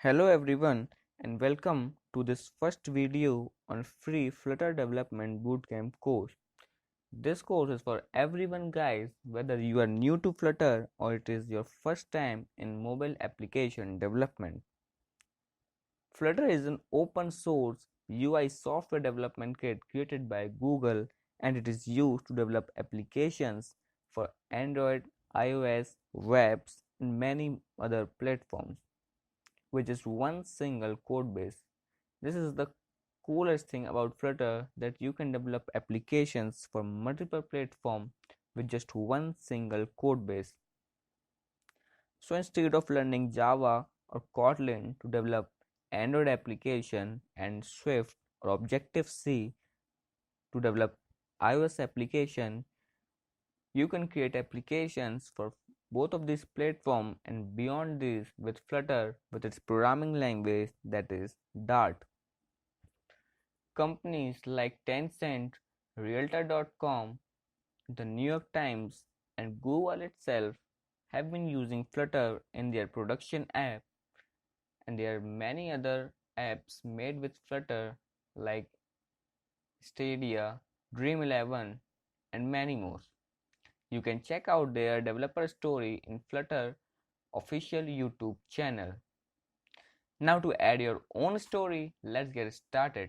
Hello everyone and welcome to this first video on free Flutter development bootcamp course. This course is for everyone guys, whether you are new to Flutter or it is your first time in mobile application development. Flutter is an open source UI software development kit created by Google, and it is used to develop applications for Android, iOS, webs and many other platforms, which is one single code base. This is the coolest thing about Flutter, that you can develop applications for multiple platforms with just one single code base. So instead of learning Java or Kotlin to develop Android application and Swift or Objective-C to develop iOS application, you can create applications for both of these platforms and beyond this with Flutter with its programming language, that is Dart. Companies like Tencent, Realtor.com, the New York Times, and Google itself have been using Flutter in their production app, and there are many other apps made with Flutter like Stadia, Dream11, and many more. You can check out their developer story in Flutter official YouTube channel. Now to add your own story, let's get started.